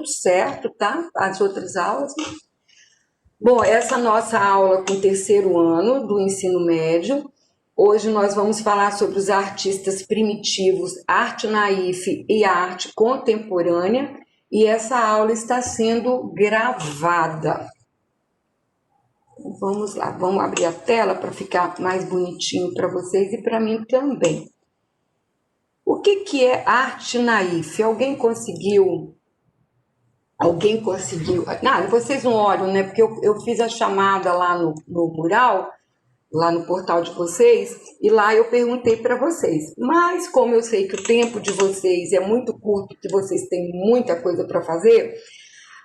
certo, tá? As outras aulas. Bom, essa nossa aula com o terceiro ano do ensino médio. Hoje nós vamos falar sobre os artistas primitivos, arte naif e arte contemporânea, e essa aula está sendo gravada. Vamos lá, vamos abrir a tela para ficar mais bonitinho para vocês e para mim também. O que é arte naif? Alguém conseguiu? Não, vocês não olham, né? Porque eu fiz a chamada lá no mural, lá no portal de vocês, e lá eu perguntei para vocês. Mas como eu sei que o tempo de vocês é muito curto, que vocês têm muita coisa para fazer,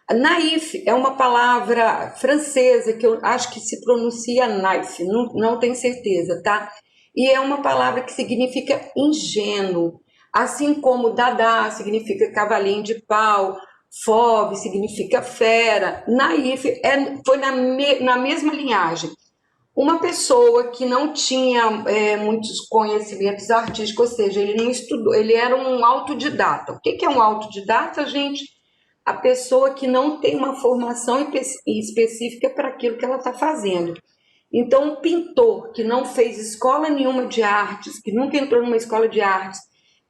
naif é uma palavra francesa que eu acho que se pronuncia naif, não tenho certeza, tá? E é uma palavra que significa ingênuo, assim como dada significa cavalinho de pau, fove significa fera, naif foi na mesma linhagem. Uma pessoa que não tinha muitos conhecimentos artísticos, ou seja, ele não estudou, ele era um autodidata. O que é um autodidata, gente? A pessoa que não tem uma formação específica para aquilo que ela está fazendo. Então, um pintor que não fez escola nenhuma de artes, que nunca entrou numa escola de artes,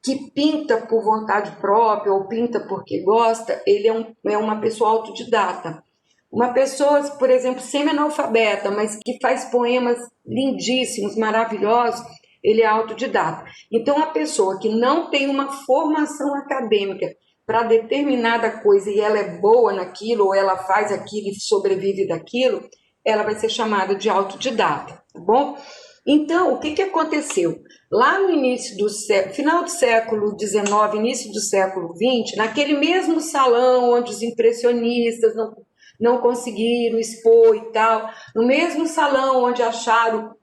que pinta por vontade própria ou pinta porque gosta, ele é uma pessoa autodidata. Uma pessoa, por exemplo, semi-analfabeta, mas que faz poemas lindíssimos, maravilhosos, ele é autodidata. Então, a pessoa que não tem uma formação acadêmica para determinada coisa e ela é boa naquilo, ou ela faz aquilo e sobrevive daquilo, ela vai ser chamada de autodidata, tá bom? Então, o que aconteceu? Lá no início do final do século XIX, início do século XX, naquele mesmo salão onde os impressionistas não conseguiram expor e tal, no mesmo salão onde acharam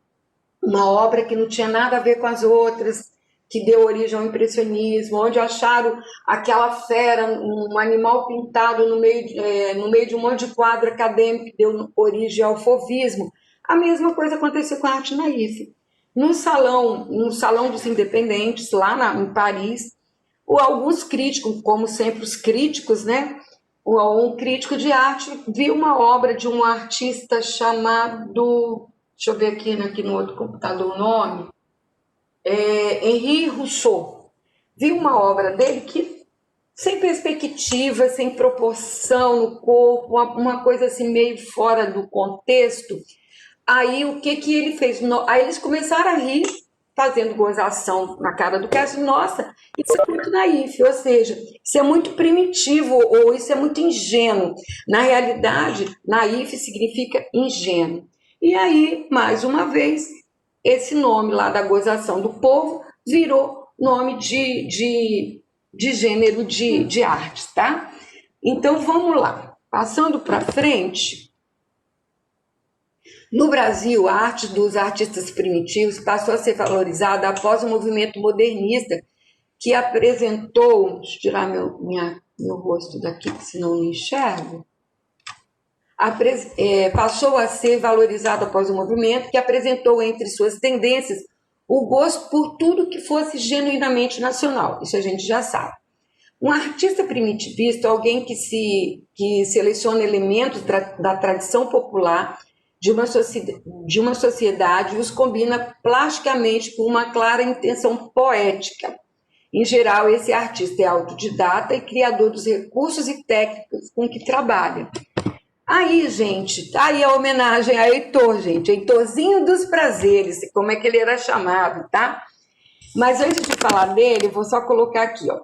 uma obra que não tinha nada a ver com as outras, que deu origem ao impressionismo, onde acharam aquela fera, um animal pintado no meio de um monte de quadro acadêmico que deu origem ao fauvismo. A mesma coisa aconteceu com a arte naif. No salão dos independentes, lá em Paris, alguns críticos, como sempre os críticos, né? Um crítico de arte viu uma obra de um artista chamado, deixa eu ver aqui no outro computador o nome, Henri Rousseau. Viu uma obra dele que sem perspectiva, sem proporção no corpo, uma coisa assim meio fora do contexto. Aí o que ele fez? Aí eles começaram a rir, fazendo gozação na cara do cara, nossa, isso é muito naif, ou seja, isso é muito primitivo, ou isso é muito ingênuo. Na realidade, naif significa ingênuo. E aí, mais uma vez, esse nome lá da gozação do povo virou nome de gênero de artes, tá? Então, vamos lá. Passando para frente, no Brasil, a arte dos artistas primitivos passou a ser valorizada após o movimento modernista, que apresentou... Deixa eu tirar meu rosto daqui, senão não enxergo. Passou a ser valorizado após o movimento, que apresentou entre suas tendências o gosto por tudo que fosse genuinamente nacional. Isso a gente já sabe. Um artista primitivista é alguém que seleciona elementos da tradição popular de uma sociedade e os combina plasticamente com uma clara intenção poética. Em geral, esse artista é autodidata e criador dos recursos e técnicas com que trabalha. Aí, gente, tá aí a homenagem a Heitor, gente, Heitorzinho dos Prazeres, como é que ele era chamado, tá? Mas antes de falar dele, eu vou só colocar aqui, ó.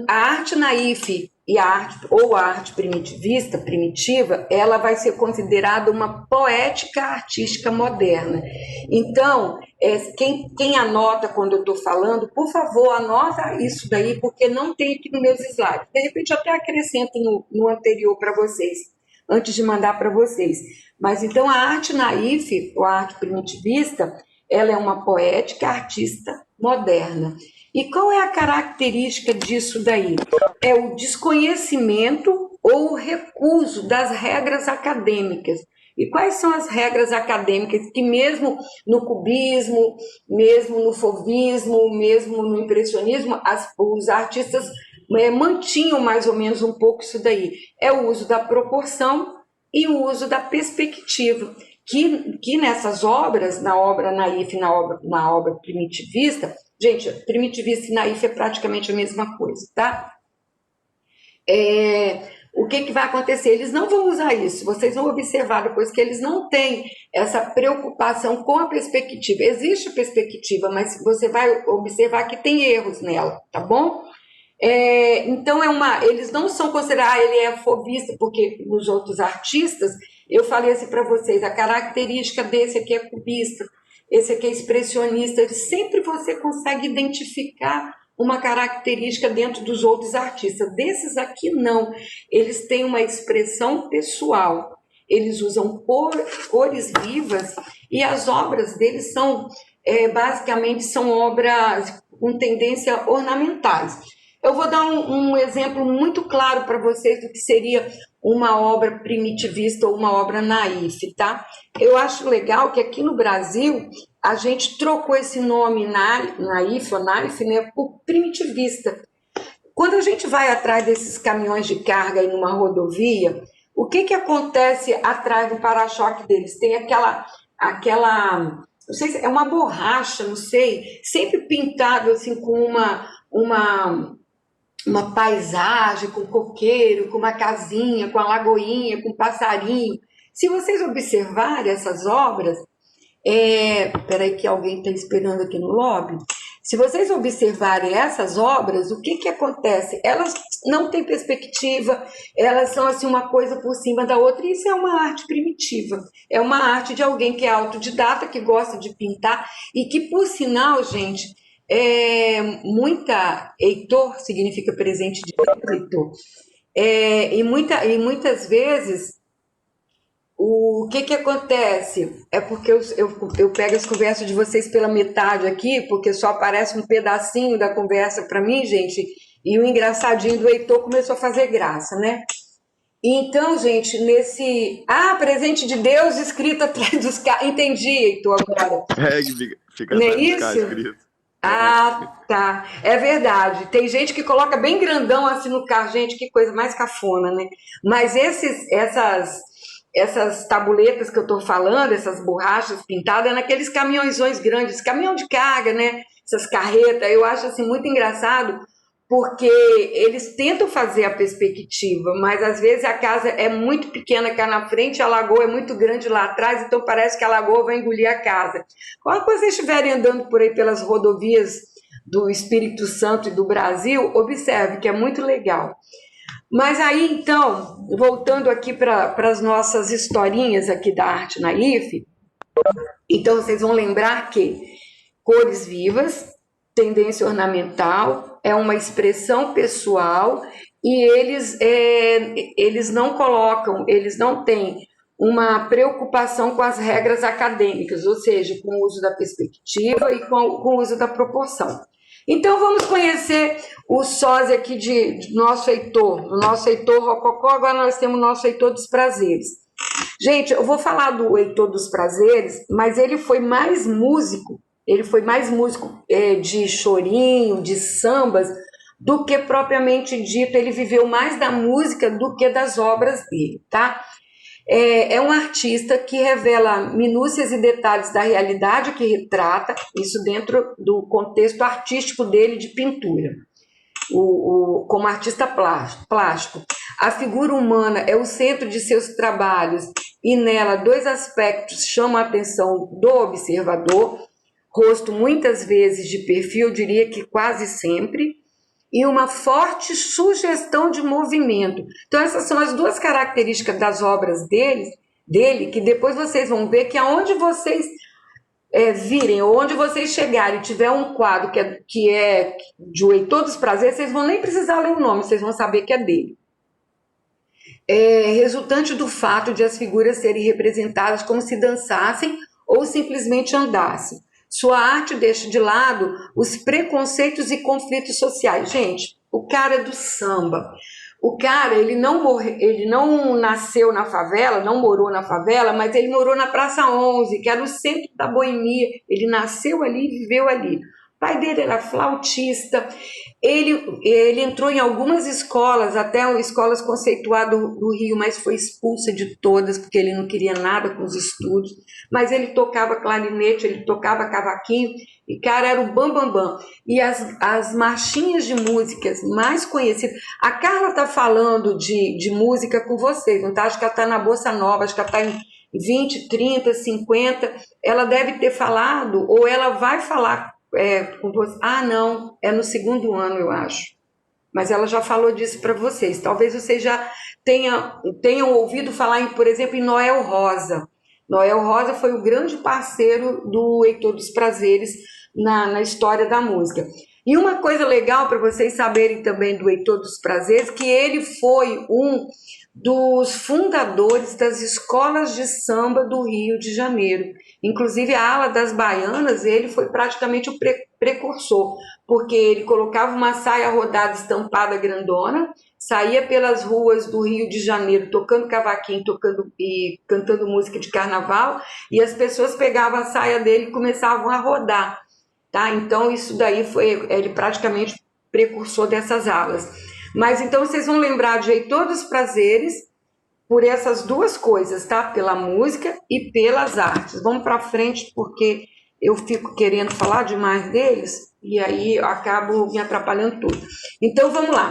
A arte naif e a arte primitiva, ela vai ser considerada uma poética artística moderna. Então, quem anota quando eu estou falando, por favor, anota isso daí, porque não tem aqui nos meus slides. De repente, eu até acrescento no anterior para vocês, antes de mandar para vocês. Mas então, a arte naif, ou a arte primitivista, ela é uma poética artista moderna. E qual é a característica disso daí? É o desconhecimento ou o recuso das regras acadêmicas. E quais são as regras acadêmicas que mesmo no cubismo, mesmo no fauvismo, mesmo no impressionismo, os artistas mantinham mais ou menos um pouco isso daí. É o uso da proporção e o uso da perspectiva, que nessas obras, na obra naif e na obra primitivista, gente, primitivista e naif é praticamente a mesma coisa, tá? O que vai acontecer? Eles não vão usar isso, vocês vão observar depois que eles não têm essa preocupação com a perspectiva. Existe perspectiva, mas você vai observar que tem erros nela, tá bom? Então, eles não são considerados, ele é fovista, porque nos outros artistas, eu falei assim para vocês, a característica desse aqui é cubista, esse aqui é expressionista, sempre você consegue identificar uma característica dentro dos outros artistas. Desses aqui, não. Eles têm uma expressão pessoal, eles usam cores vivas e as obras deles são, basicamente, são obras com tendência ornamentais. Eu vou dar um exemplo muito claro para vocês do que seria uma obra primitivista ou uma obra naif, tá? Eu acho legal que aqui no Brasil a gente trocou esse nome naif ou naif, né, por primitivista. Quando a gente vai atrás desses caminhões de carga em uma rodovia, o que acontece atrás do para-choque deles? Tem aquela, não sei se é uma borracha, não sei, sempre pintado assim com uma paisagem, com coqueiro, com uma casinha, com a lagoinha, com um passarinho. Se vocês observarem essas obras, peraí que alguém está esperando aqui no lobby. Se vocês observarem essas obras, o que acontece? Elas não têm perspectiva, elas são assim uma coisa por cima da outra, e isso é uma arte primitiva. É uma arte de alguém que é autodidata, que gosta de pintar, e que, por sinal, gente, Heitor significa presente de Deus, Heitor. E muitas vezes o que acontece? É porque eu pego as conversas de vocês pela metade aqui, porque só aparece um pedacinho da conversa para mim, gente, e o engraçadinho do Heitor começou a fazer graça, né? Então, gente, presente de Deus escrito atrás dos carros. Entendi, Heitor, agora. Fica Não é atrás dos carros isso? escrito. Ah, tá. É verdade. Tem gente que coloca bem grandão assim no carro. Gente, que coisa mais cafona, né? Mas essas tabuletas que eu tô falando, essas borrachas pintadas, é naqueles caminhões grandes, caminhão de carga, né? Essas carretas. Eu acho assim muito engraçado, porque eles tentam fazer a perspectiva, mas às vezes a casa é muito pequena cá na frente, a lagoa é muito grande lá atrás, então parece que a lagoa vai engolir a casa. Quando vocês estiverem andando por aí pelas rodovias do Espírito Santo e do Brasil, observe que é muito legal. Mas aí, então, voltando aqui para as nossas historinhas aqui da arte naif, então vocês vão lembrar que cores vivas, tendência ornamental, é uma expressão pessoal e eles não têm uma preocupação com as regras acadêmicas, ou seja, com o uso da perspectiva e com o uso da proporção. Então vamos conhecer o sósia aqui do nosso Heitor Rococó, agora nós temos o nosso Heitor dos Prazeres. Gente, eu vou falar do Heitor dos Prazeres, mas ele foi mais músico de chorinho, de sambas, do que propriamente dito. Ele viveu mais da música do que das obras dele, tá? É um artista que revela minúcias e detalhes da realidade que retrata, isso dentro do contexto artístico dele de pintura, como artista plástico. A figura humana é o centro de seus trabalhos e nela dois aspectos chamam a atenção do observador: rosto muitas vezes de perfil, eu diria que quase sempre, e uma forte sugestão de movimento. Então essas são as duas características das obras dele, que depois vocês vão ver que aonde vocês virem, ou onde vocês chegarem e tiver um quadro que é de O Heitor dos Prazeres, vocês vão nem precisar ler o nome, vocês vão saber que é dele. Resultante do fato de as figuras serem representadas como se dançassem ou simplesmente andassem. Sua arte deixa de lado os preconceitos e conflitos sociais. Gente, o cara é do samba. O cara, ele não nasceu na favela, não morou na favela, mas ele morou na Praça 11, que era o centro da boemia. Ele nasceu ali e viveu ali. O pai dele era flautista, ele entrou em algumas escolas, até escolas conceituadas do Rio, mas foi expulso de todas, porque ele não queria nada com os estudos. Mas ele tocava clarinete, ele tocava cavaquinho, e cara, era o bambambam. Bam, bam. E as marchinhas de músicas mais conhecidas... A Carla está falando de música com vocês, não tá? Acho que ela está na Bossa Nova, acho que ela está em 20, 30, 50. Ela deve ter falado, ou ela vai falar com você. Ah, não, é no segundo ano, eu acho. Mas ela já falou disso para vocês. Talvez vocês já tenham ouvido falar, por exemplo, em Noel Rosa. Noel Rosa foi o grande parceiro do Heitor dos Prazeres na história da música. E uma coisa legal para vocês saberem também do Heitor dos Prazeres, que ele foi um dos fundadores das escolas de samba do Rio de Janeiro. Inclusive a ala das baianas, ele foi praticamente o precursor, porque ele colocava uma saia rodada estampada grandona, saía pelas ruas do Rio de Janeiro tocando cavaquinho, tocando e cantando música de carnaval, e as pessoas pegavam a saia dele e começavam a rodar, tá? Então isso daí foi ele praticamente precursor dessas alas. Mas então vocês vão lembrar de Heitor dos Prazeres por essas duas coisas, tá? Pela música e pelas artes. Vamos para frente porque eu fico querendo falar demais deles e aí eu acabo me atrapalhando tudo. Então vamos lá.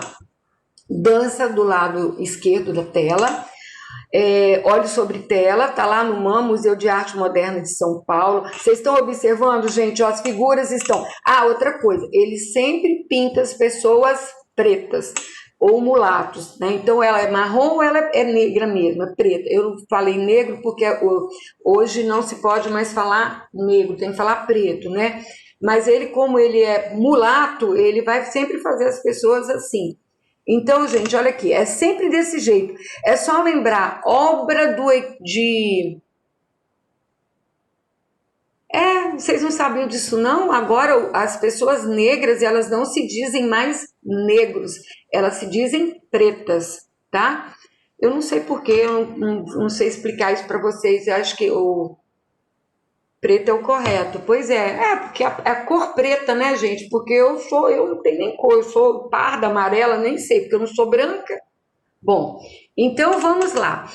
Dança do lado esquerdo da tela. Olho sobre tela, tá lá no MAM, Museu de Arte Moderna de São Paulo. Vocês estão observando, gente? Ó, as figuras estão... Ah, outra coisa, ele sempre pinta as pessoas pretas ou mulatos, né? Então ela é marrom ou ela é negra mesmo, é preta. Eu não falei negro porque hoje não se pode mais falar negro, tem que falar preto, né? Mas ele, como ele é mulato, ele vai sempre fazer as pessoas assim. Então, gente, olha aqui, é sempre desse jeito. É só lembrar, obra vocês não sabiam disso não? Agora as pessoas negras, elas não se dizem mais negros, elas se dizem pretas, tá? Eu não sei porquê, eu não sei explicar isso para vocês, eu acho que o preto é o correto. Pois porque a cor preta, né, gente? Porque eu não tenho nem cor, eu sou parda, amarela, nem sei, porque eu não sou branca. Bom, então vamos lá.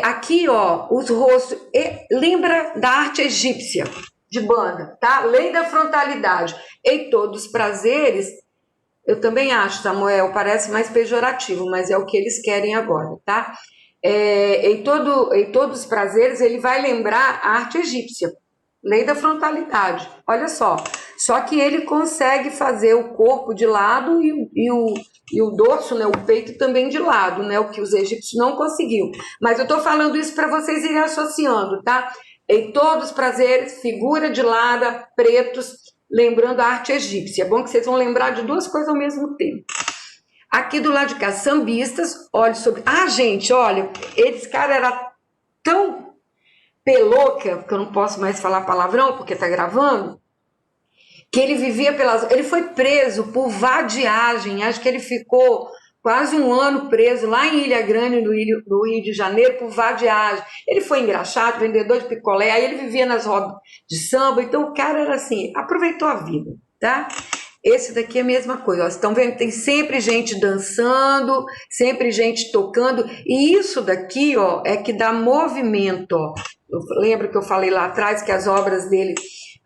Aqui, ó, os rostos. Lembra da arte egípcia de banda, tá? Lei da frontalidade. Heitor dos Prazeres, eu também acho, Samuel, parece mais pejorativo, mas é o que eles querem agora, tá? Em todos os prazeres, ele vai lembrar a arte egípcia, lei da frontalidade, olha só. Só que ele consegue fazer o corpo de lado e o dorso, né, o peito também de lado, né, o que os egípcios não conseguiam. Mas eu estou falando isso para vocês irem associando, tá? Em todos os prazeres, figura de lado, pretos, lembrando a arte egípcia. É bom que vocês vão lembrar de duas coisas ao mesmo tempo. Aqui do lado de cá, sambistas, olha sobre... Ah, gente, olha, esse cara era tão peloca, porque eu não posso mais falar palavrão, porque tá gravando, que ele vivia Ele foi preso por vadiagem, acho que ele ficou quase um ano preso lá em Ilha Grande, no Rio de Janeiro, por vadiagem. Ele foi engraxado, vendedor de picolé, aí ele vivia nas rodas de samba, então o cara era assim, aproveitou a vida, tá? Esse daqui é a mesma coisa, ó. Vocês estão vendo? Tem sempre gente dançando, sempre gente tocando, e isso daqui, ó, é que dá movimento, ó. Lembra que eu falei lá atrás que as obras dele,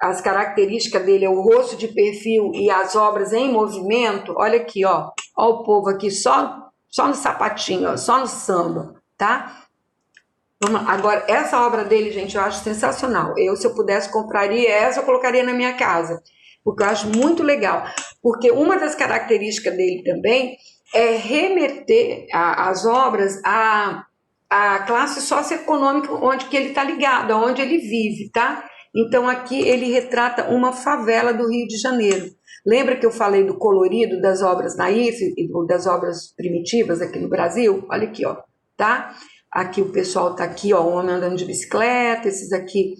as características dele é o rosto de perfil e as obras em movimento? Olha aqui, ó, ó o povo aqui só no sapatinho, ó, só no samba, tá? Vamos lá. Agora, essa obra dele, gente, eu acho sensacional. Se eu pudesse, compraria essa, eu colocaria na minha casa, porque eu acho muito legal. Porque uma das características dele também é remeter as obras à classe socioeconômica onde que ele está ligado, aonde ele vive, tá? Então aqui ele retrata uma favela do Rio de Janeiro. Lembra que eu falei do colorido das obras naif e das obras primitivas aqui no Brasil? Olha aqui, ó, tá? Aqui o pessoal tá aqui, ó, o homem andando de bicicleta, esses aqui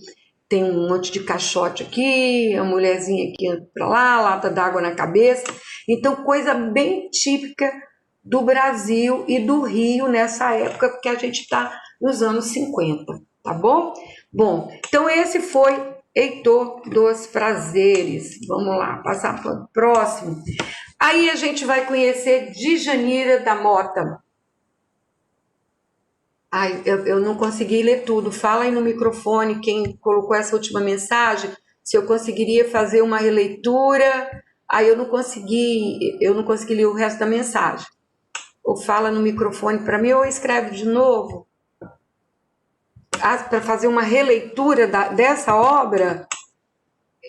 tem um monte de caixote aqui, a mulherzinha aqui para lá, lata d'água na cabeça. Então coisa bem típica do Brasil e do Rio nessa época, porque a gente está nos anos 50, tá bom? Bom, então esse foi Heitor dos Prazeres. Vamos lá, passar para o próximo. Aí a gente vai conhecer Djanira da Mota. Ai, eu não consegui ler tudo. Fala aí no microfone quem colocou essa última mensagem, se eu conseguiria fazer uma releitura. Aí eu não consegui ler o resto da mensagem. Ou fala no microfone para mim, ou escreve de novo. Para fazer uma releitura dessa obra,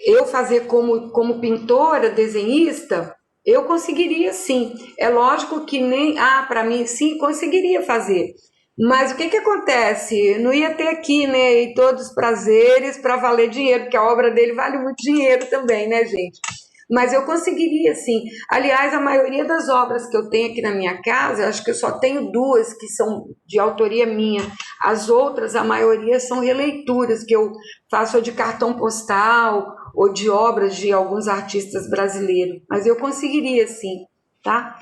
eu fazer como pintora, desenhista, eu conseguiria sim. É lógico que nem... para mim sim, conseguiria fazer. Mas o que acontece? Não ia ter aqui, né, e todos os prazeres para valer dinheiro, porque a obra dele vale muito dinheiro também, né, gente? Mas eu conseguiria, sim. Aliás, a maioria das obras que eu tenho aqui na minha casa, acho que eu só tenho 2 que são de autoria minha. As outras, a maioria são releituras que eu faço de cartão postal ou de obras de alguns artistas brasileiros. Mas eu conseguiria, sim, tá?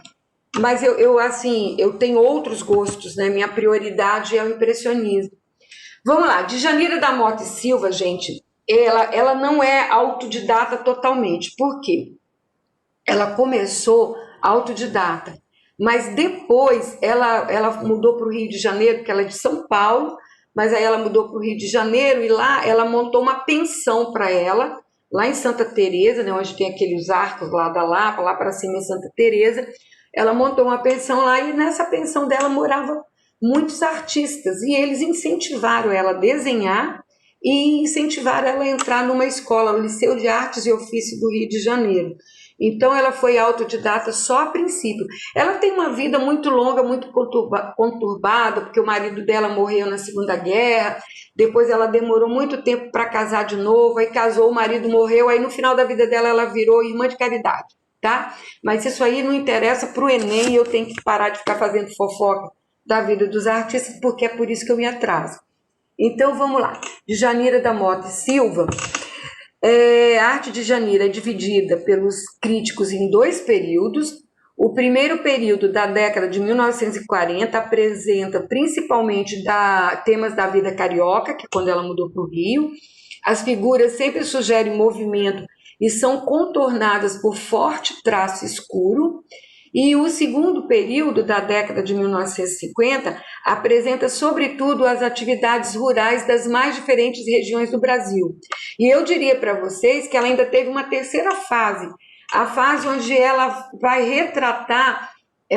Mas eu tenho outros gostos, né? Minha prioridade é o impressionismo. Vamos lá, Djanira da Mota e Silva, gente, ela não é autodidata totalmente. Por quê? Ela começou autodidata, mas depois ela mudou para o Rio de Janeiro, porque ela é de São Paulo, mas aí ela mudou para o Rio de Janeiro e lá ela montou uma pensão para ela, lá em Santa Teresa, né, onde tem aqueles arcos lá da Lapa, lá para cima em Santa Teresa. Ela montou uma pensão lá e nessa pensão dela moravam muitos artistas e eles incentivaram ela a desenhar e incentivaram ela a entrar numa escola, o Liceu de Artes e Ofícios do Rio de Janeiro. Então ela foi autodidata só a princípio. Ela tem uma vida muito longa, muito conturbada, porque o marido dela morreu na Segunda Guerra, depois ela demorou muito tempo para casar de novo, aí casou, o marido morreu, aí no final da vida dela ela virou irmã de caridade. Tá? Mas isso aí não interessa para o Enem e eu tenho que parar de ficar fazendo fofoca da vida dos artistas, porque é por isso que eu me atraso. Então vamos lá. Djanira da Mota e Silva. A arte de Djanira é dividida pelos críticos em 2 períodos. O primeiro período, da década de 1940, apresenta principalmente temas da vida carioca, que é quando ela mudou para o Rio. As figuras sempre sugerem movimento e são contornadas por forte traço escuro. E o segundo período, da década de 1950, apresenta sobretudo as atividades rurais das mais diferentes regiões do Brasil. E eu diria para vocês que ela ainda teve uma terceira fase, a fase onde ela vai retratar,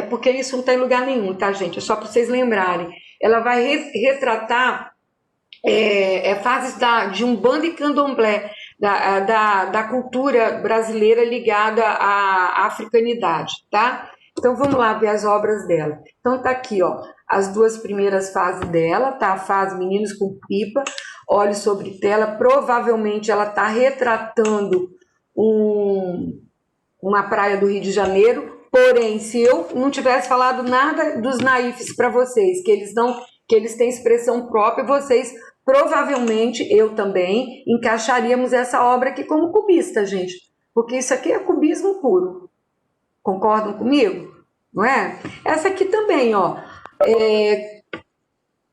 porque isso não está em lugar nenhum, tá, gente? É só para vocês lembrarem. Ela vai retratar fases de Umbanda e Candomblé, da cultura brasileira ligada à africanidade, tá? Então vamos lá ver as obras dela. Então tá aqui, ó, as 2 primeiras fases dela, tá? A fase Meninos com Pipa, Olhos sobre Tela. Provavelmente ela tá retratando uma praia do Rio de Janeiro. Porém, se eu não tivesse falado nada dos naifes para vocês, que eles têm expressão própria, vocês provavelmente, eu também, encaixaríamos essa obra aqui como cubista, gente. Porque isso aqui é cubismo puro. Concordam comigo? Não é? Essa aqui também, ó.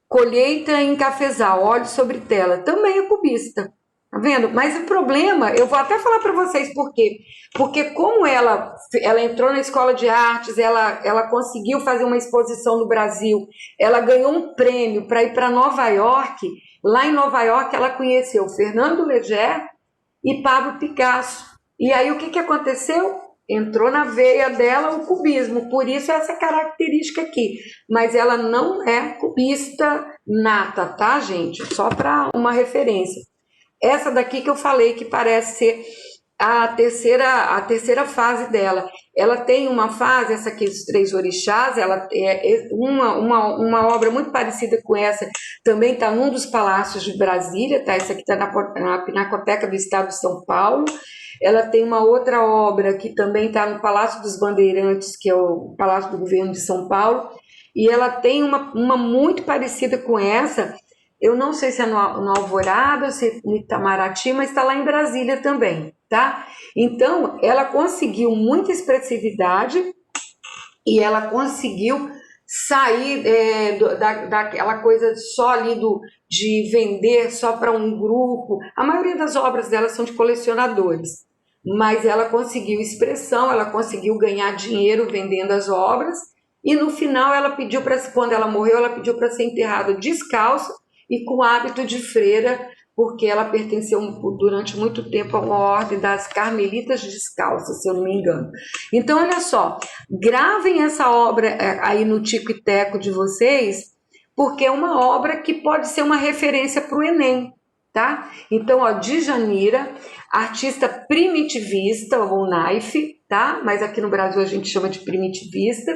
Colheita em Cafezal, Olhos sobre Tela. Também é cubista. Tá vendo? Mas o problema, eu vou até falar para vocês por quê. Porque como ela entrou na escola de artes, ela conseguiu fazer uma exposição no Brasil, ela ganhou um prêmio para ir para Nova York. Lá em Nova York ela conheceu Fernando Léger e Pablo Picasso. E aí o que aconteceu? Entrou na veia dela o cubismo, por isso essa característica aqui. Mas ela não é cubista nata, tá, gente? Só para uma referência. Essa daqui que eu falei que parece ser a terceira fase dela. Ela tem uma fase, essa aqui dos 3 orixás, ela é uma obra muito parecida com essa, também está num dos palácios de Brasília, tá? Essa aqui está na Pinacoteca do Estado de São Paulo. Ela tem uma outra obra que também está no Palácio dos Bandeirantes, que é o Palácio do Governo de São Paulo, e ela tem uma muito parecida com essa. Eu não sei se é no Alvorada ou se é no Itamaraty, mas está lá em Brasília também, tá? Então, ela conseguiu muita expressividade e ela conseguiu sair daquela coisa só ali de vender só para um grupo. A maioria das obras dela são de colecionadores, mas ela conseguiu expressão, ela conseguiu ganhar dinheiro vendendo as obras, e no final ela pediu para, quando ela morreu, ela pediu para ser enterrada descalça e com hábito de freira, porque ela pertenceu durante muito tempo a uma ordem das Carmelitas Descalças, se eu não me engano. Então, olha só, gravem essa obra aí no tico e teco de vocês, porque é uma obra que pode ser uma referência para o Enem, tá? Então, ó, Djanira, artista primitivista, ou naif, tá? Mas aqui no Brasil a gente chama de primitivista,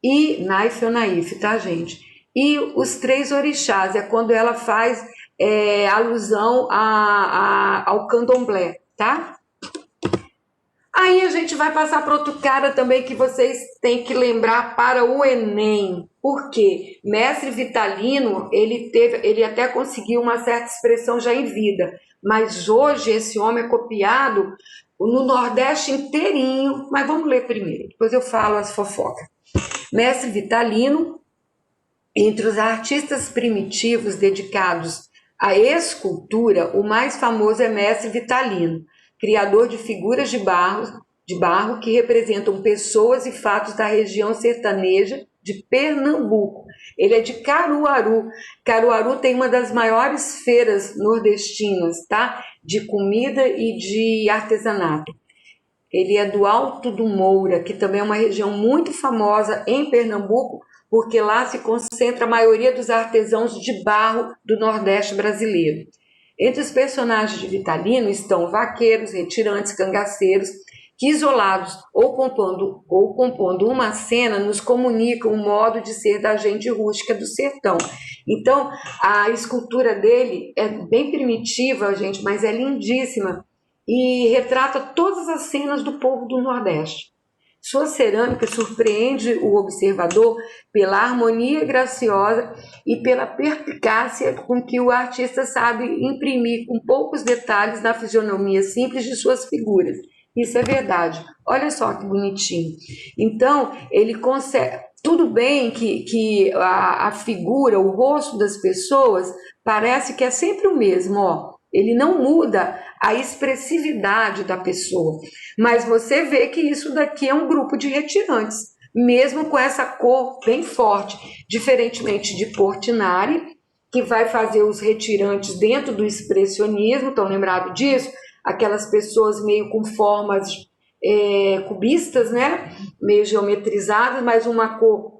e naif ou naif, tá, gente? E os três orixás, é quando ela faz alusão ao candomblé, tá? Aí a gente vai passar para outro cara também que vocês têm que lembrar para o Enem. Por quê? Mestre Vitalino, ele até conseguiu uma certa expressão já em vida, mas hoje esse homem é copiado no Nordeste inteirinho. Mas vamos ler primeiro, depois eu falo as fofocas. Mestre Vitalino, entre os artistas primitivos dedicados à escultura, o mais famoso é Mestre Vitalino, criador de figuras de barro que representam pessoas e fatos da região sertaneja de Pernambuco. Ele é de Caruaru. Caruaru tem uma das maiores feiras nordestinas, tá? De comida e de artesanato. Ele é do Alto do Moura, que também é uma região muito famosa em Pernambuco, porque lá se concentra a maioria dos artesãos de barro do Nordeste brasileiro. Entre os personagens de Vitalino estão vaqueiros, retirantes, cangaceiros, que isolados ou compondo uma cena nos comunicam o modo de ser da gente rústica do sertão. Então, a escultura dele é bem primitiva, gente, mas é lindíssima e retrata todas as cenas do povo do Nordeste. Sua cerâmica surpreende o observador pela harmonia graciosa e pela perspicácia com que o artista sabe imprimir com poucos detalhes na fisionomia simples de suas figuras. Isso é verdade. Olha só que bonitinho. Então, ele consegue... Tudo bem que a figura, o rosto das pessoas, parece que é sempre o mesmo, ó. Ele não muda a expressividade da pessoa, mas você vê que isso daqui é um grupo de retirantes, mesmo com essa cor bem forte, diferentemente de Portinari, que vai fazer os retirantes dentro do expressionismo, estão lembrados disso? Aquelas pessoas meio com formas cubistas, né? Meio geometrizadas, mas uma cor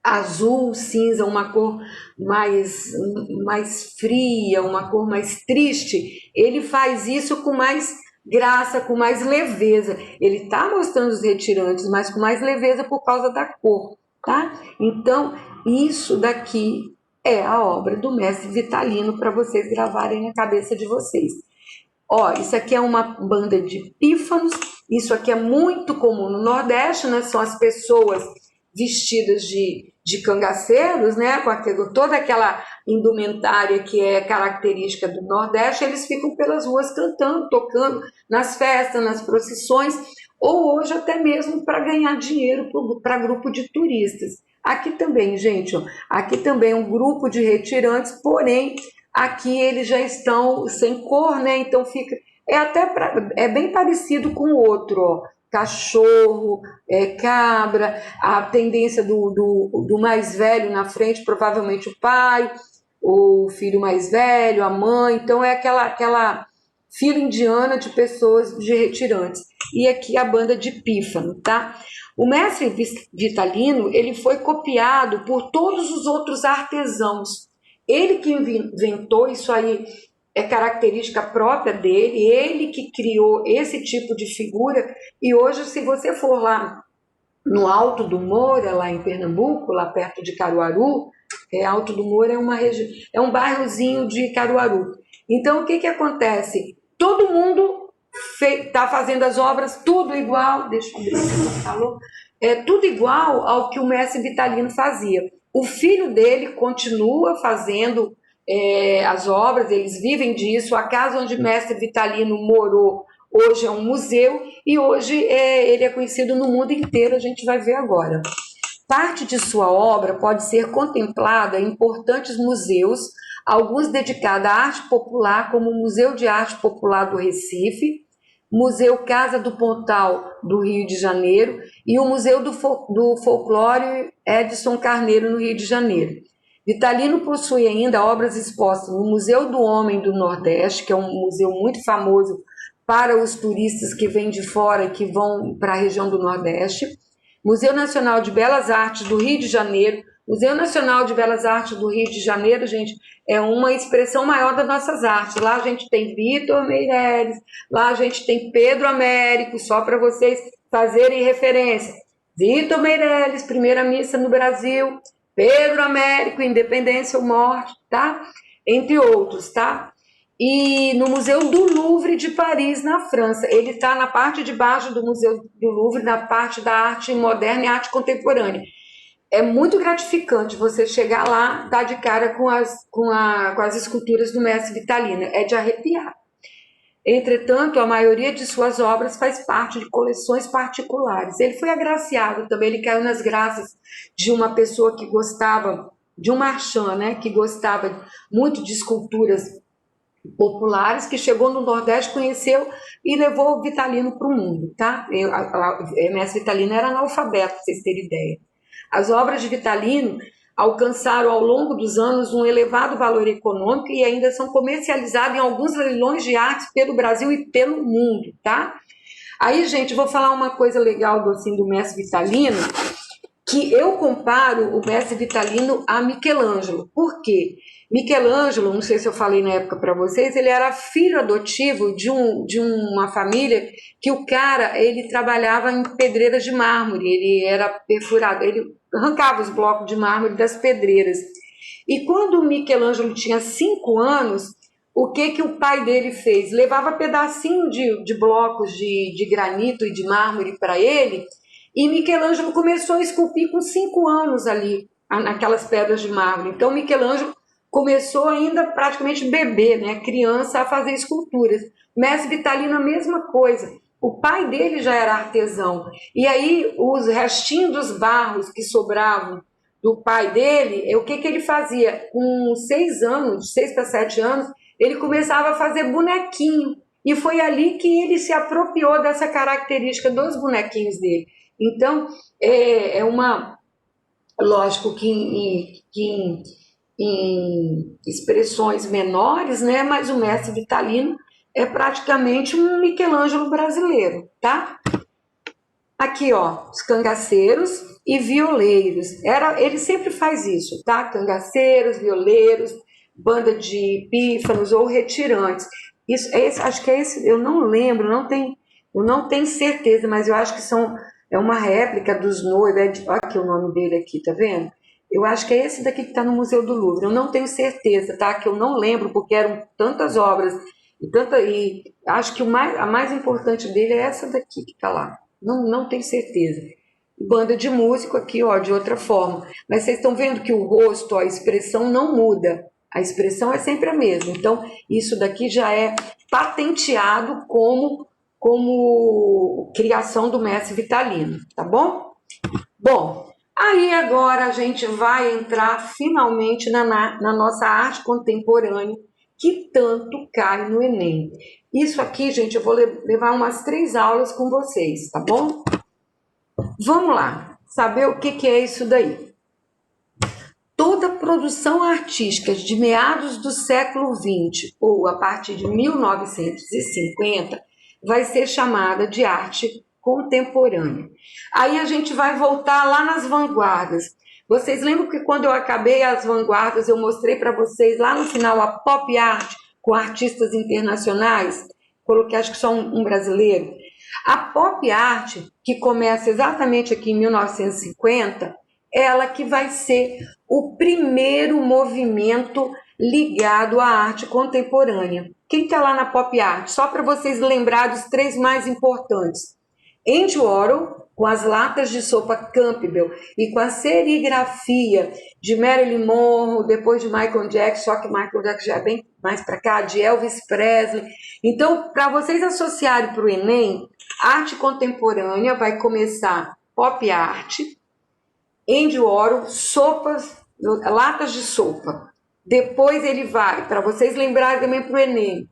azul, cinza, uma cor mais fria, uma cor mais triste. Ele faz isso com mais graça, com mais leveza. Ele está mostrando os retirantes, mas com mais leveza por causa da cor, tá? Então, isso daqui é a obra do mestre Vitalino para vocês gravarem na cabeça de vocês. Ó, isso aqui é uma banda de pífanos, isso aqui é muito comum no Nordeste, né? São as pessoas vestidas de cangaceiros, né, com toda aquela indumentária que é característica do Nordeste. Eles ficam pelas ruas cantando, tocando nas festas, nas procissões, ou hoje até mesmo para ganhar dinheiro para grupo de turistas. Aqui também, gente, ó, aqui também um grupo de retirantes, porém aqui eles já estão sem cor, né, então fica... É bem parecido com o outro, ó. Cachorro, cabra, a tendência do mais velho na frente, provavelmente o pai, o filho mais velho, a mãe. Então é aquela fila indiana de pessoas de retirantes. E aqui a banda de pífano, tá? O mestre Vitalino, ele foi copiado por todos os outros artesãos. Ele que inventou isso aí, é característica própria dele, ele que criou esse tipo de figura. E hoje, se você for lá no Alto do Moura, lá em Pernambuco, lá perto de Caruaru, Alto do Moura é um bairrozinho de Caruaru. Então, o que acontece? Todo mundo está fazendo as obras tudo igual, deixa eu ver se você falou, tudo igual ao que o mestre Vitalino fazia. O filho dele continua fazendo as obras, eles vivem disso. A casa onde mestre Vitalino morou hoje é um museu e hoje ele é conhecido no mundo inteiro, a gente vai ver agora. Parte de sua obra pode ser contemplada em importantes museus, alguns dedicados à arte popular, como o Museu de Arte Popular do Recife, Museu Casa do Pontal do Rio de Janeiro e o Museu do Folclore Edson Carneiro no Rio de Janeiro. Vitalino possui ainda obras expostas no Museu do Homem do Nordeste, que é um museu muito famoso para os turistas que vêm de fora e que vão para a região do Nordeste, Museu Nacional de Belas Artes do Rio de Janeiro. Museu Nacional de Belas Artes do Rio de Janeiro, gente, é uma expressão maior das nossas artes. Lá a gente tem Vitor Meireles, lá a gente tem Pedro Américo, só para vocês fazerem referência. Vitor Meireles, Primeira Missa no Brasil, Pedro Américo, Independência ou Morte, tá? Entre outros, tá? E no Museu do Louvre de Paris, na França. Ele está na parte de baixo do Museu do Louvre, na parte da arte moderna e arte contemporânea. É muito gratificante você chegar lá, dar de cara com as esculturas do mestre Vitalino. É de arrepiar. Entretanto, a maioria de suas obras faz parte de coleções particulares. Ele foi agraciado também, ele caiu nas graças de uma pessoa que gostava, de um marchand, né, que gostava muito de esculturas populares, que chegou no Nordeste, conheceu e levou o Vitalino para o mundo, tá? Mestre Vitalino era analfabeto, para vocês terem ideia. As obras de Vitalino alcançaram ao longo dos anos um elevado valor econômico e ainda são comercializadas em alguns leilões de arte pelo Brasil e pelo mundo, tá? Aí, gente, vou falar uma coisa legal do mestre Vitalino, que eu comparo o mestre Vitalino a Michelangelo. Por quê? Michelangelo, não sei se eu falei na época para vocês, ele era filho adotivo de uma família que o cara, ele trabalhava em pedreiras de mármore, ele era perfurado, ele arrancava os blocos de mármore das pedreiras. E quando o Michelangelo tinha 5 anos, o que o pai dele fez? Levava pedacinho de blocos de granito e de mármore para ele, e Michelangelo começou a esculpir com 5 anos ali, naquelas pedras de mármore. Então, Michelangelo começou ainda praticamente bebê, né, criança, a fazer esculturas. Mestre Vitalino, a mesma coisa. O pai dele já era artesão. E aí, os restinhos dos barros que sobravam do pai dele, o que ele fazia? Com 6 anos, de 6 para 7 anos, ele começava a fazer bonequinho. E foi ali que ele se apropriou dessa característica dos bonequinhos dele. Então, lógico que em expressões menores, né? Mas o mestre Vitalino é praticamente um Michelangelo brasileiro, tá? Aqui, ó, os cangaceiros e violeiros. Ele sempre faz isso, tá? Cangaceiros, violeiros, banda de pífanos ou retirantes. Isso, acho que é esse, eu não lembro, eu não tenho certeza, mas eu acho que é uma réplica dos noivos. Olha aqui o nome dele aqui, tá vendo? Eu acho que é esse daqui que está no Museu do Louvre. Eu não tenho certeza, tá? Que eu não lembro, porque eram tantas obras. E acho que a mais importante dele é essa daqui que está lá. Não tenho certeza. Banda de músico aqui, ó, de outra forma. Mas vocês estão vendo que o rosto, ó, a expressão não muda. A expressão é sempre a mesma. Então, isso daqui já é patenteado como criação do mestre Vitalino, tá bom? Bom, aí agora a gente vai entrar finalmente na nossa arte contemporânea, que tanto cai no Enem. Isso aqui, gente, eu vou levar umas 3 aulas com vocês, tá bom? Vamos lá, saber o que é isso daí. Toda produção artística de meados do século XX ou a partir de 1950 vai ser chamada de arte contemporânea. Aí a gente vai voltar lá nas vanguardas. Vocês lembram que quando eu acabei as vanguardas, eu mostrei para vocês lá no final a pop art com artistas internacionais? Coloquei, acho que só um brasileiro. A pop art, que começa exatamente aqui em 1950, ela que vai ser o primeiro movimento ligado à arte contemporânea. Quem está lá na pop art? Só para vocês lembrarem dos 3 mais importantes. Andy Warhol, com as latas de sopa Campbell e com a serigrafia de Marilyn Monroe, depois de Michael Jackson, só que Michael Jackson já é bem mais para cá, de Elvis Presley. Então, para vocês associarem para o Enem, arte contemporânea vai começar pop art, Andy Warhol, sopas, latas de sopa. Depois ele vai, para vocês lembrarem também para o Enem,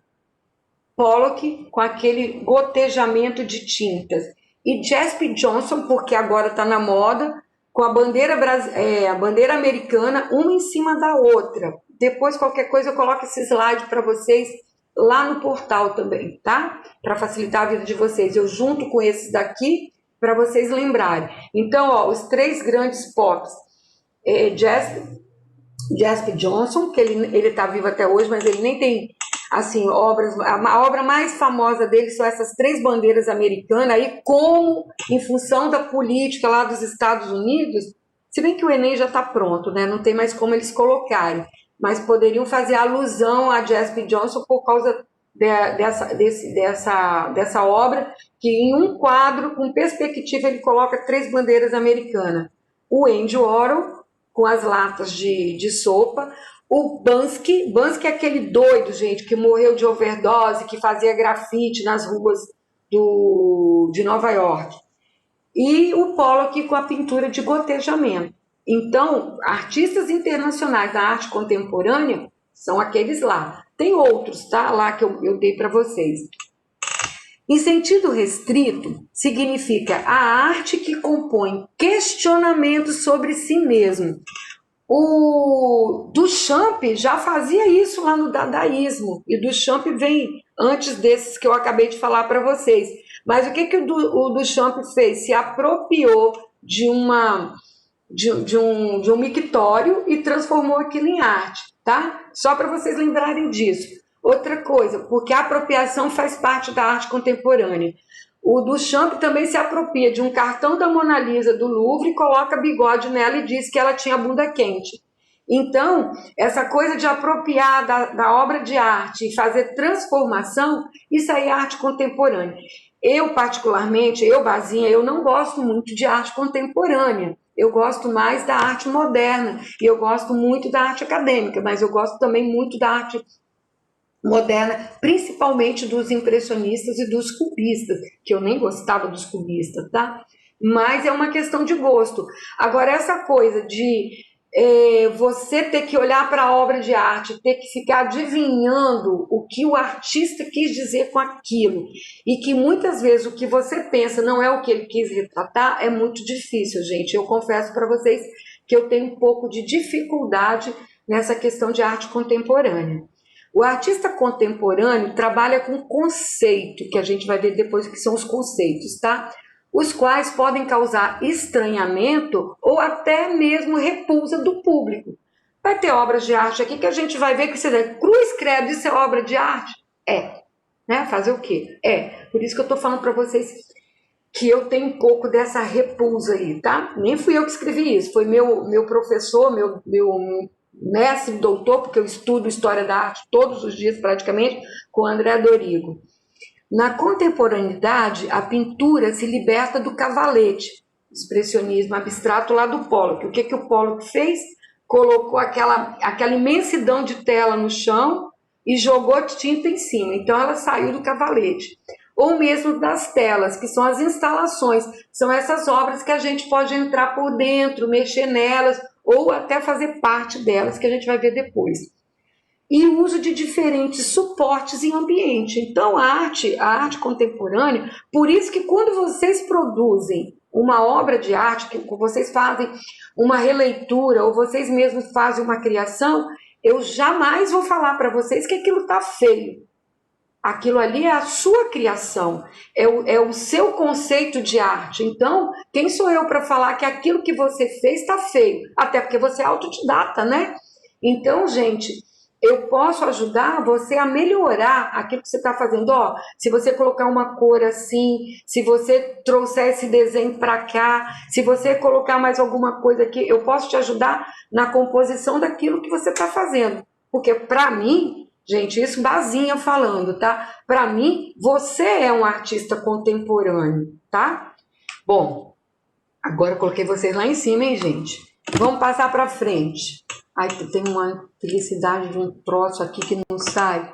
Pollock com aquele gotejamento de tintas. E Jasper Johnson, porque agora está na moda, com a bandeira americana, uma em cima da outra. Depois, qualquer coisa, eu coloco esse slide para vocês lá no portal também, tá? Para facilitar a vida de vocês. Eu junto com esses daqui para vocês lembrarem. Então, ó, os 3 grandes pops. Jasper Johnson, que ele está vivo até hoje, mas ele nem tem assim obras. A obra mais famosa dele são essas 3 bandeiras americanas, aí como em função da política lá dos Estados Unidos, se bem que o Enem já está pronto, né? Não tem mais como eles colocarem, mas poderiam fazer alusão a Jasper Johnson por causa dessa obra, que em um quadro com perspectiva ele coloca 3 bandeiras americanas. O Andy Warhol com as latas de sopa, o Banksy é aquele doido, gente, que morreu de overdose, que fazia grafite nas ruas de Nova York, e o Pollock com a pintura de gotejamento. Então, artistas internacionais da arte contemporânea são aqueles lá. Tem outros, tá? Lá que eu dei para vocês. Em sentido restrito, significa a arte que compõe questionamentos sobre si mesmo. O Duchamp já fazia isso lá no dadaísmo, e Duchamp vem antes desses que eu acabei de falar para vocês. Mas o que o Duchamp fez? Se apropriou de um mictório e transformou aquilo em arte, tá? Só para vocês lembrarem disso. Outra coisa, porque a apropriação faz parte da arte contemporânea. O Duchamp também se apropria de um cartão da Mona Lisa do Louvre e coloca bigode nela e diz que ela tinha bunda quente. Então, essa coisa de apropriar da obra de arte e fazer transformação, isso aí é arte contemporânea. Eu, particularmente, Bazinha, eu não gosto muito de arte contemporânea. Eu gosto mais da arte moderna e eu gosto muito da arte acadêmica, mas eu gosto também muito da arte moderna, principalmente dos impressionistas e dos cubistas, que eu nem gostava dos cubistas, tá? Mas é uma questão de gosto. Agora, essa coisa de você ter que olhar para a obra de arte, ter que ficar adivinhando o que o artista quis dizer com aquilo, e que muitas vezes o que você pensa não é o que ele quis retratar, é muito difícil, gente. Eu confesso para vocês que eu tenho um pouco de dificuldade nessa questão de arte contemporânea. O artista contemporâneo trabalha com conceito, que a gente vai ver depois o que são os conceitos, tá? Os quais podem causar estranhamento ou até mesmo repulsa do público. Vai ter obras de arte aqui que a gente vai ver que você diz, cruz credo, isso é obra de arte? É. Né? Fazer o quê? Por isso que eu estou falando para vocês que eu tenho um pouco dessa repulsa aí, tá? Nem fui eu que escrevi isso, foi meu professor, meu mestre, doutor, porque eu estudo História da Arte todos os dias praticamente, com André Dorigo. Na contemporaneidade, a pintura se liberta do cavalete, expressionismo abstrato lá do Pollock. O que o Pollock fez? Colocou aquela imensidão de tela no chão e jogou tinta em cima. Então ela saiu do cavalete. Ou mesmo das telas, que são as instalações. São essas obras que a gente pode entrar por dentro, mexer nelas, ou até fazer parte delas, que a gente vai ver depois. E o uso de diferentes suportes em ambiente. Então, a arte contemporânea, por isso que quando vocês produzem uma obra de arte, que vocês fazem uma releitura, ou vocês mesmos fazem uma criação, eu jamais vou falar para vocês que aquilo está feio. Aquilo ali é a sua criação, é o seu conceito de arte. Então, quem sou eu para falar que aquilo que você fez está feio? Até porque você é autodidata, né? Então, gente, eu posso ajudar você a melhorar aquilo que você está fazendo. Ó, se você colocar uma cor assim, se você trouxer esse desenho para cá, se você colocar mais alguma coisa aqui, eu posso te ajudar na composição daquilo que você está fazendo. Porque, para mim, gente, isso Bazinha falando, tá? Para mim, você é um artista contemporâneo, tá? Bom, agora eu coloquei vocês lá em cima, hein, gente? Vamos passar para frente. Ai, tem uma felicidade de um troço aqui que não sai.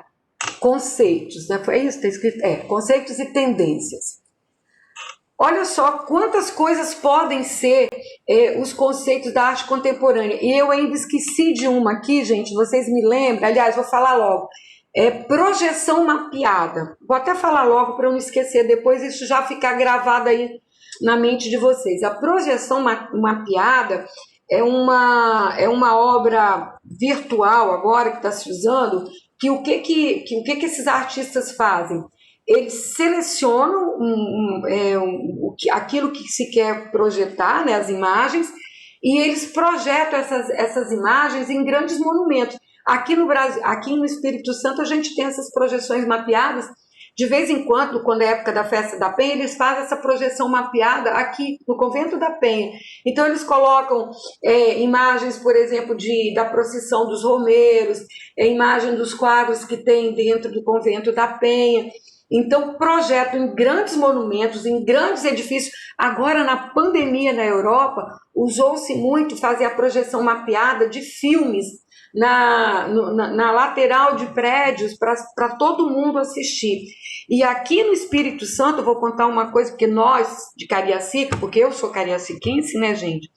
Conceitos, né? Foi isso que está escrito? Conceitos e tendências. Olha só quantas coisas podem ser os conceitos da arte contemporânea. E eu ainda esqueci de uma aqui, gente, vocês me lembram? Aliás, vou falar logo. Projeção mapeada. Vou até falar logo para eu não esquecer, depois isso já ficar gravado aí na mente de vocês. A projeção mapeada é uma obra virtual agora que está se usando, que o que esses artistas fazem? Eles selecionam aquilo que se quer projetar, né, as imagens, e eles projetam essas imagens em grandes monumentos. Aqui no Brasil, aqui no Espírito Santo, a gente tem essas projeções mapeadas. De vez em quando é época da Festa da Penha, eles fazem essa projeção mapeada aqui no Convento da Penha. Então, eles colocam imagens, por exemplo, da procissão dos romeiros, imagem dos quadros que tem dentro do Convento da Penha. Então, projetam em grandes monumentos, em grandes edifícios. Agora, na pandemia na Europa, usou-se muito fazer a projeção mapeada de filmes na lateral de prédios para todo mundo assistir. E aqui no Espírito Santo, eu vou contar uma coisa, porque nós de Cariacica, porque eu sou cariaciquense, né, gente?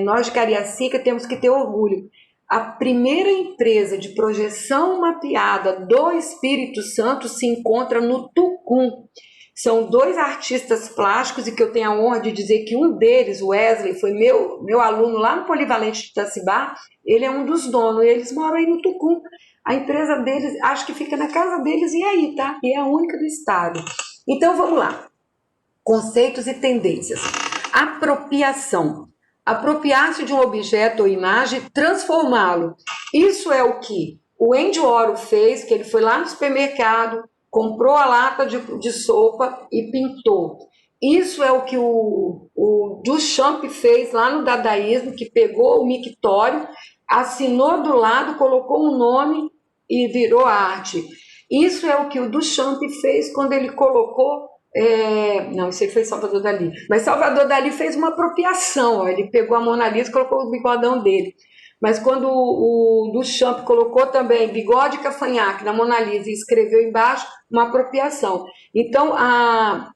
Nós de Cariacica temos que ter orgulho. A primeira empresa de projeção mapeada do Espírito Santo se encontra no Tucum. São 2 artistas plásticos, e que eu tenho a honra de dizer que um deles, o Wesley, foi meu aluno lá no Polivalente de Itacibá. Ele é um dos donos, e eles moram aí no Tucum. A empresa deles, acho que fica na casa deles, e aí, tá? E é a única do estado. Então, vamos lá. Conceitos e tendências. Apropriação. Apropriar-se de um objeto ou imagem, transformá-lo. Isso é o que o Andy Warhol fez, que ele foi lá no supermercado, comprou a lata de sopa e pintou. Isso é o que o Duchamp fez lá no dadaísmo, que pegou o mictório, assinou do lado, colocou um nome e virou arte. Isso é o que o Duchamp fez quando ele colocou... não, isso aí foi Salvador Dalí. Mas Salvador Dalí fez uma apropriação. Ó, ele pegou a Mona Lisa e colocou o bigodão dele. Mas quando o Duchamp colocou também bigode e cavanhaque na Mona Lisa e escreveu embaixo, uma apropriação. Então, a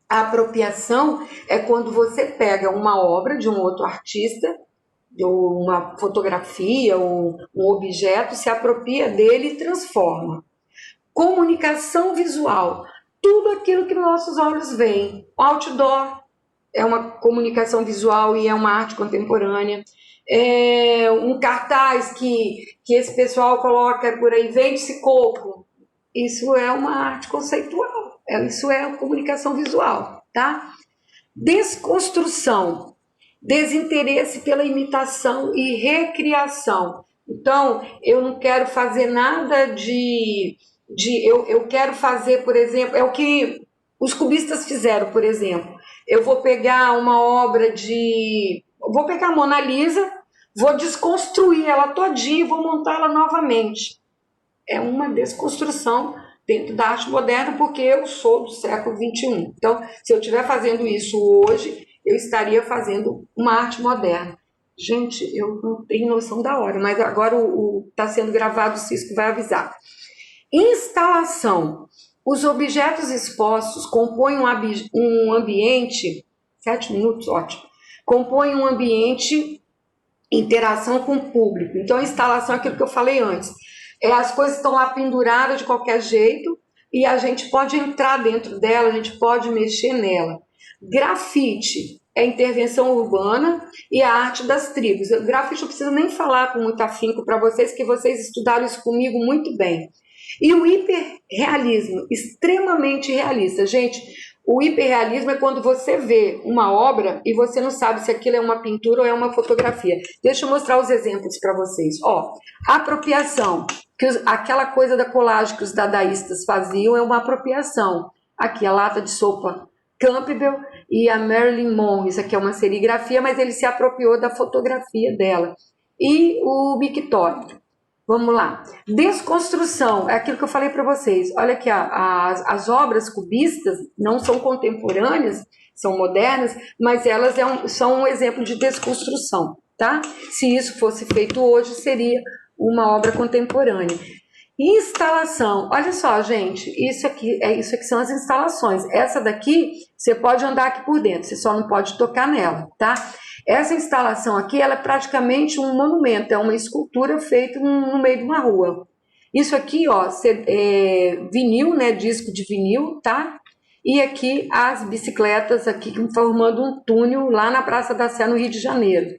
apropriação é quando você pega uma obra de um outro artista, ou uma fotografia, ou um objeto, se apropria dele e transforma. Comunicação visual. Tudo aquilo que nossos olhos veem. O outdoor é uma comunicação visual e é uma arte contemporânea. Um cartaz que esse pessoal coloca por aí, vende-se coco. Isso é uma arte conceitual. Isso é a comunicação visual, tá? Desconstrução. Desinteresse pela imitação e recriação. Então, eu não quero fazer nada eu quero fazer, por exemplo, é o que os cubistas fizeram, por exemplo. Eu vou pegar uma obra vou pegar a Mona Lisa, vou desconstruir ela todinha e vou montar ela novamente. É uma desconstrução dentro da arte moderna, porque eu sou do século XXI. Então, se eu estiver fazendo isso hoje, eu estaria fazendo uma arte moderna. Gente, eu não tenho noção da hora, mas agora está sendo gravado, o Cisco vai avisar. Instalação. Os objetos expostos compõem um ambiente... 7 minutos, ótimo. Compõem um ambiente, interação com o público. Então, a instalação é aquilo que eu falei antes. As coisas estão lá penduradas de qualquer jeito e a gente pode entrar dentro dela, a gente pode mexer nela. Grafite é intervenção urbana e a arte das tribos. O grafite eu não preciso nem falar com muito afinco para vocês, que vocês estudaram isso comigo muito bem. E o hiperrealismo, extremamente realista. Gente, o hiperrealismo é quando você vê uma obra e você não sabe se aquilo é uma pintura ou é uma fotografia. Deixa eu mostrar os exemplos para vocês. Apropriação, aquela coisa da colagem que os dadaístas faziam é uma apropriação. Aqui a lata de sopa Campbell e a Marilyn Monroe. Isso aqui é uma serigrafia, mas ele se apropriou da fotografia dela. E o mictório. Vamos lá. Desconstrução, é aquilo que eu falei para vocês. Olha aqui, as obras cubistas não são contemporâneas, são modernas, mas elas são um exemplo de desconstrução, tá? Se isso fosse feito hoje, seria uma obra contemporânea. Instalação. Olha só, gente, isso aqui são as instalações. Essa daqui, você pode andar aqui por dentro, você só não pode tocar nela, tá? Essa instalação aqui, ela é praticamente um monumento, é uma escultura feita no meio de uma rua. Isso aqui, ó, é vinil, né, disco de vinil, tá? E aqui as bicicletas aqui formando um túnel lá na Praça da Sé, no Rio de Janeiro.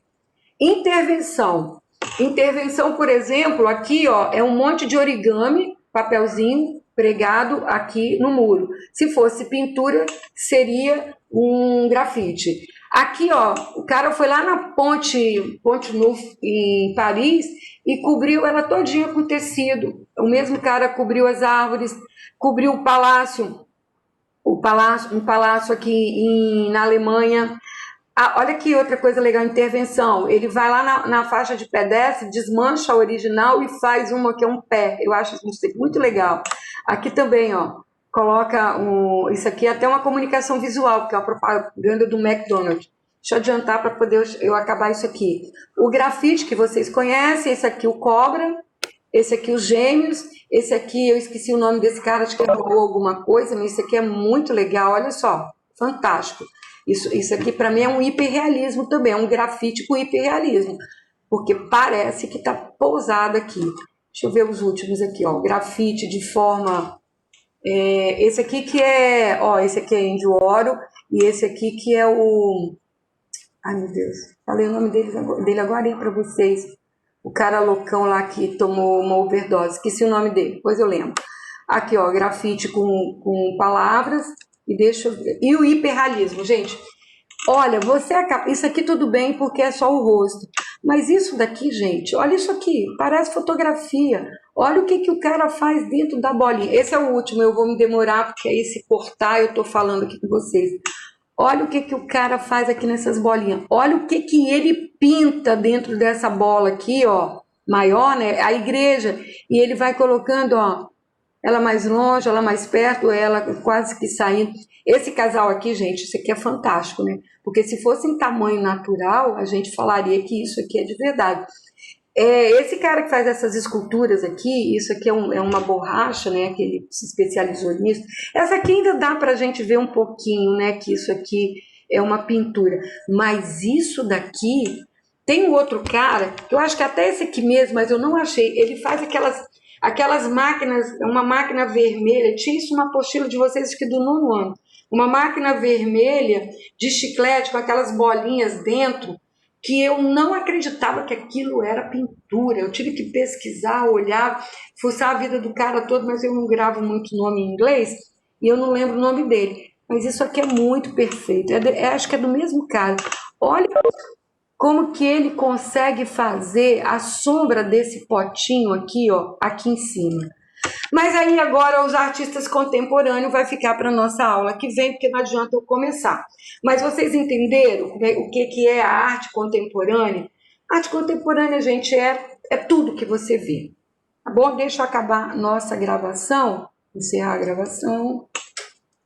Intervenção. Intervenção, por exemplo, aqui, ó, é um monte de origami, papelzinho pregado aqui no muro. Se fosse pintura, seria um grafite. Aqui, ó, o cara foi lá na Ponte Neuf, em Paris, e cobriu ela todinha com tecido. O mesmo cara cobriu as árvores, cobriu o palácio, um palácio aqui na Alemanha. Ah, olha aqui outra coisa legal, intervenção. Ele vai lá na faixa de pedestre, desmancha a original e faz uma que é um pé. Eu acho isso muito legal. Aqui também, ó, coloca isso aqui é até uma comunicação visual, porque é a propaganda do McDonald's. Deixa eu adiantar para poder eu acabar isso aqui. O grafite que vocês conhecem, esse aqui o Cobra, esse aqui os Gêmeos, esse aqui eu esqueci o nome desse cara, acho que é alguma coisa, mas esse aqui é muito legal, olha só, fantástico. Isso aqui para mim é um hiperrealismo também, é um grafite com hiperrealismo, porque parece que está pousado aqui. Deixa eu ver os últimos aqui, ó, grafite de forma... esse aqui que é, ó, esse aqui é Índio Oro, e esse aqui que é o... Ai, meu Deus, falei o nome dele agora aí para vocês. O cara loucão lá que tomou uma overdose, esqueci o nome dele, depois eu lembro. Aqui, ó, grafite com palavras, e o hiperrealismo, gente. Olha, isso aqui tudo bem porque é só o rosto, mas isso daqui, gente, olha isso aqui, parece fotografia. Olha o que o cara faz dentro da bolinha. Esse é o último, eu vou me demorar porque aí se cortar eu tô falando aqui com vocês. Olha o que o cara faz aqui nessas bolinhas. Olha o que ele pinta dentro dessa bola aqui, ó, maior, né? A igreja. E ele vai colocando, ó, ela mais longe, ela mais perto, ela quase que saindo. Esse casal aqui, gente, isso aqui é fantástico, né? Porque se fosse em tamanho natural, a gente falaria que isso aqui é de verdade. Esse cara que faz essas esculturas aqui, isso aqui é uma borracha, né, que ele se especializou nisso. Essa aqui ainda dá para a gente ver um pouquinho, né, que isso aqui é uma pintura. Mas isso daqui, tem um outro cara, que eu acho que até esse aqui mesmo, mas eu não achei, ele faz aquelas máquinas, uma máquina vermelha, tinha isso na apostila de vocês, acho que do 9º ano, uma máquina vermelha de chiclete com aquelas bolinhas dentro, que eu não acreditava que aquilo era pintura. Eu tive que pesquisar, olhar, fuçar a vida do cara todo, mas eu não gravo muito nome em inglês e eu não lembro o nome dele. Mas isso aqui é muito perfeito, acho que é do mesmo cara. Olha como que ele consegue fazer a sombra desse potinho aqui, ó, aqui em cima. Mas aí agora os artistas contemporâneos vai ficar para nossa aula que vem, porque não adianta eu começar. Mas vocês entenderam o que é a arte contemporânea? A arte contemporânea, gente, é tudo que você vê. Tá bom? Deixa eu acabar nossa gravação, encerrar a gravação.